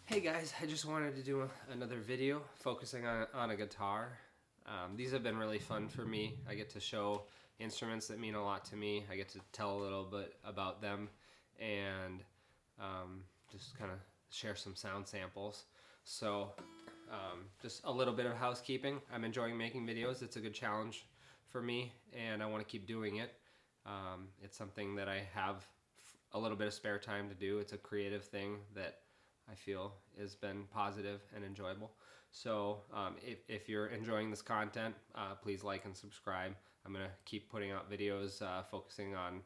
Hey guys, I just wanted to do another video focusing on a guitar. These have been really fun for me. I get to show instruments that mean a lot to me. I get to tell a little bit about them and just kind of share some sound samples. So just a little bit of housekeeping. I'm enjoying making videos. It's a good challenge for me and I want to keep doing it. It's something that I have a little bit of spare time to do. It's a creative thing that I feel has been positive and enjoyable. So if you're enjoying this content, please like and subscribe. I'm going to keep putting out videos focusing on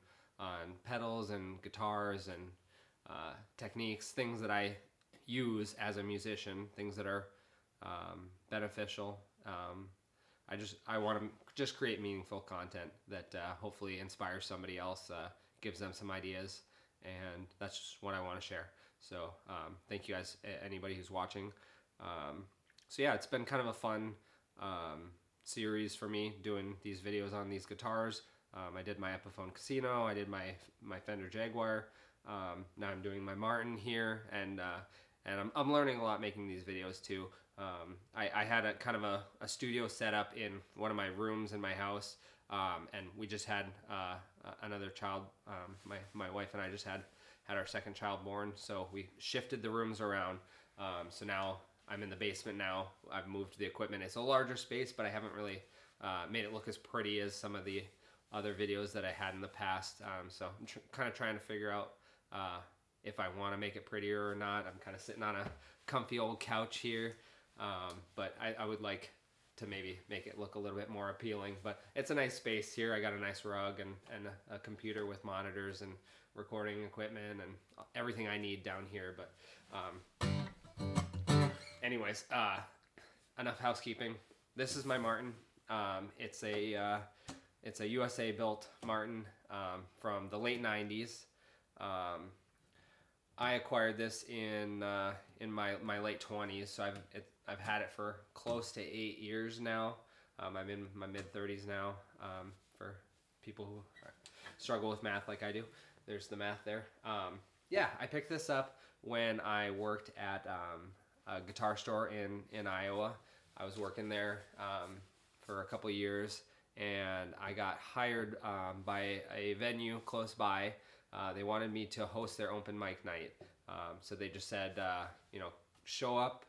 pedals and guitars and techniques, things that I use as a musician, things that are beneficial. I want to just create meaningful content that hopefully inspires somebody else, gives them some ideas, and that's just what I want to share. So thank you guys, anybody who's watching. So yeah, it's been kind of a fun series for me doing these videos on these guitars. I did my Epiphone Casino, I did my Fender Jaguar, now I'm doing my Martin here, and I'm learning a lot making these videos too. I had a kind of a studio set up in one of my rooms in my house, and we just had another child. My wife and I just had our second child born, so we shifted the rooms around. So now I'm in the basement now. I've moved the equipment. It's a larger space, but I haven't really made it look as pretty as some of the other videos that I had in the past. So I'm kind of trying to figure out if I want to make it prettier or not. I'm kind of sitting on a comfy old couch here, but I would like to maybe make it look a little bit more appealing. But it's a nice space here. I got a nice rug and a computer with monitors and recording equipment and everything I need down here. But anyways, enough housekeeping. This is my Martin. It's a USA built Martin from the late 90s. I acquired this in my late 20s, so I've had it for close to 8 years now. I'm in my mid 30s now. For people who struggle with math like I do, there's the math there. Yeah, I picked this up when I worked at a guitar store in Iowa. I was working there for a couple years, and I got hired by a venue close by. They wanted me to host their open mic night. So they just said, show up,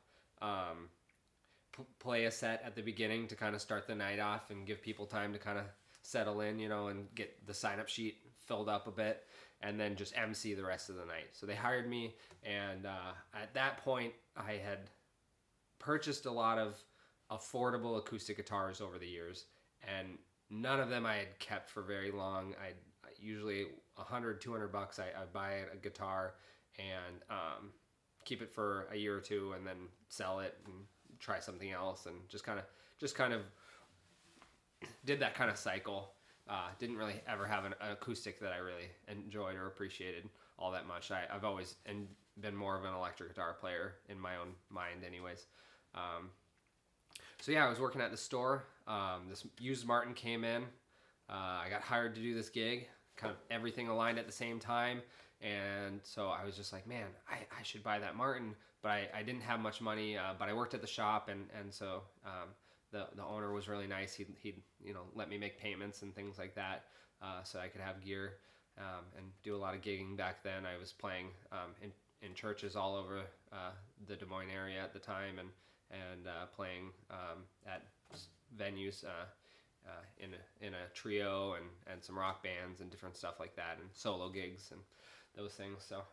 play a set at the beginning to kind of start the night off and give people time to kind of settle in, and get the sign-up sheet filled up a bit, and then just MC the rest of the night. So they hired me, and at that point, I had purchased a lot of affordable acoustic guitars over the years, and none of them I had kept for very long. I usually $100, $200 I'd buy a guitar and keep it for a year or two, and then sell it and try something else, and just kind of did that kind of cycle. Didn't really ever have an acoustic that I really enjoyed or appreciated all that much. I've always been more of an electric guitar player in my own mind anyways. So yeah, I was working at the store. This used Martin came in. I got hired to do this gig. Kind of everything aligned at the same time. And so I was just like, man, I should buy that Martin. But I didn't have much money, but I worked at the shop, and so the owner was really nice. He'd let me make payments and things like that, so I could have gear and do a lot of gigging back then. I was playing in churches all over the Des Moines area at the time, and playing at venues in a trio and some rock bands and different stuff like that, and solo gigs and those things. So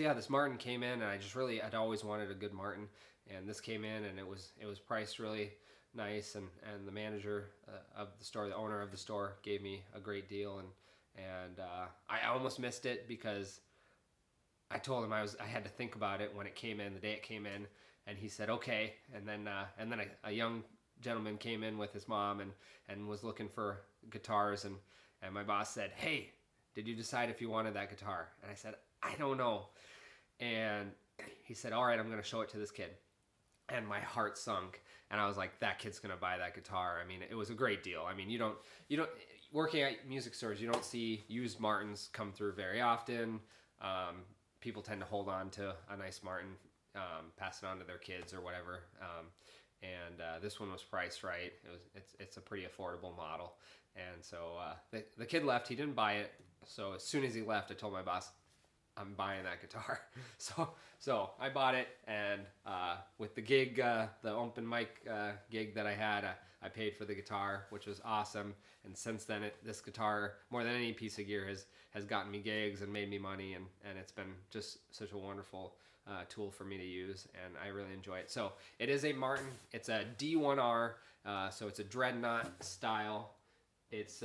yeah, this Martin came in, and I'd always wanted a good Martin, and this came in, and it was priced really nice, and the manager of the store, the owner of the store, gave me a great deal, and I almost missed it because I told him I had to think about it when it came in, the day it came in, and he said okay, and then a young gentleman came in with his mom and was looking for guitars, and my boss said, hey, did you decide if you wanted that guitar? And I said, I don't know. And he said, all right, I'm going to show it to this kid. And my heart sunk, and I was like, that kid's going to buy that guitar. I mean, it was a great deal. I mean, you don't working at music stores, you don't see used Martins come through very often. People tend to hold on to a nice Martin pass it on to their kids or whatever. This one was priced right. It's a pretty affordable model. And so the kid left. He didn't buy it. So as soon as he left, I told my boss, I'm buying that guitar. So I bought it, and with the gig, the open mic gig that I had, I paid for the guitar, which was awesome. And since then, this guitar, more than any piece of gear, has gotten me gigs and made me money, and it's been just such a wonderful tool for me to use, and I really enjoy it. So it is a Martin. It's a D-1R, so it's a dreadnought style. It's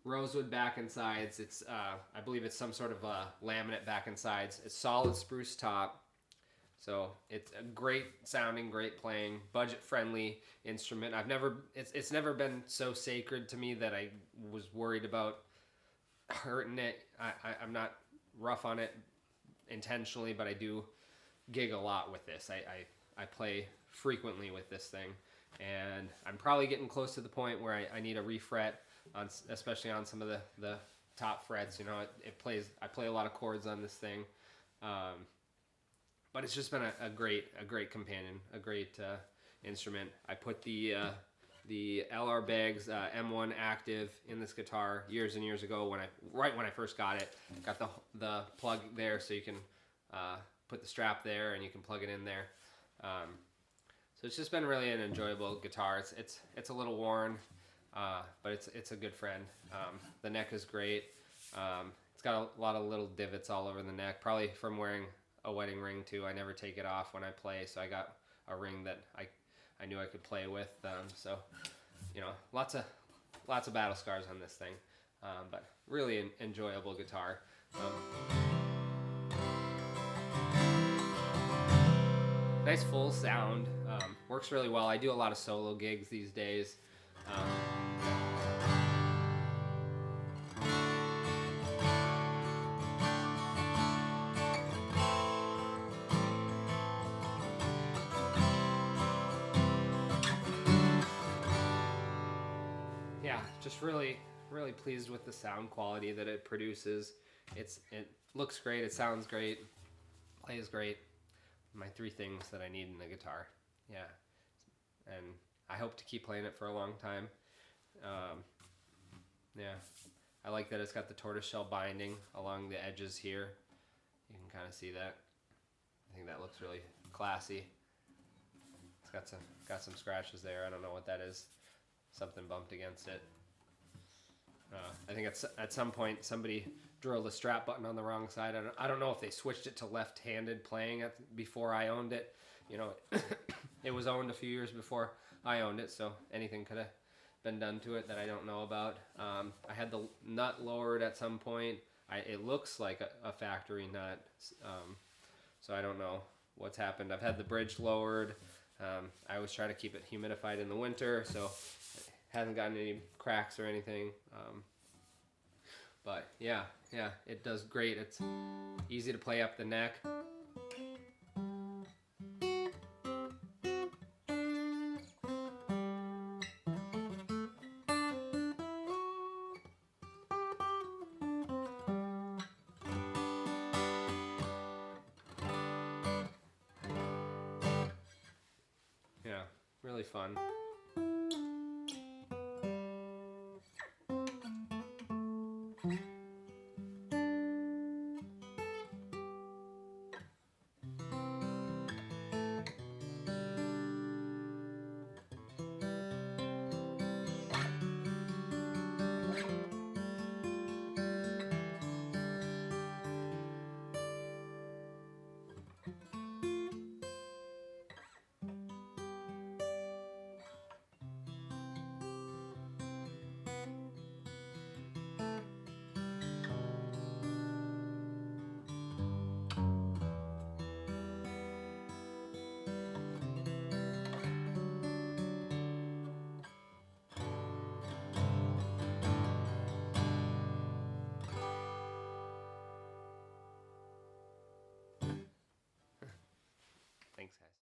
rosewood back and sides. It's I believe it's some sort of laminate back and sides. It's solid spruce top. So it's a great sounding, great playing, budget friendly instrument. It's never been so sacred to me that I was worried about hurting it. I'm not rough on it intentionally, but I do gig a lot with this. I play frequently with this thing, and I'm probably getting close to the point where I need a refret, especially on some of the top frets. You know, I play a lot of chords on this thing, but it's just been a great companion, a great instrument. I put the LR Baggs M1 Active in this guitar years and years ago right when I first got it. Got the plug there, so you can put the strap there and you can plug it in there. So it's just been really an enjoyable guitar. It's a little worn, but it's a good friend. The neck is great. It's got a lot of little divots all over the neck, probably from wearing a wedding ring too. I never take it off when I play, so I got a ring that I knew I could play with. So, you know, lots of battle scars on this thing, but really an enjoyable guitar. Nice full sound. Works really well. I do a lot of solo gigs these days. Yeah, just really pleased with the sound quality that it produces. It looks great. It sounds great. Plays great. My 3 things that I need in a guitar. Yeah, and I hope to keep playing it for a long time. Yeah, I like that it's got the tortoiseshell binding along the edges here. You can kind of see that. I think that looks really classy. It's got some scratches there. I don't know what that is. Something bumped against it. I think at some point somebody drilled the strap button on the wrong side. I don't know if they switched it to left-handed playing before I owned it. You know, it was owned a few years before I owned it, so anything could have been done to it that I don't know about. I had the nut lowered at some point. It looks like a factory nut, so I don't know what's happened. I've had the bridge lowered. I always try to keep it humidified in the winter, so it hasn't gotten any cracks or anything. But yeah, it does great. It's easy to play up the neck. Yeah, really fun. Thanks, guys.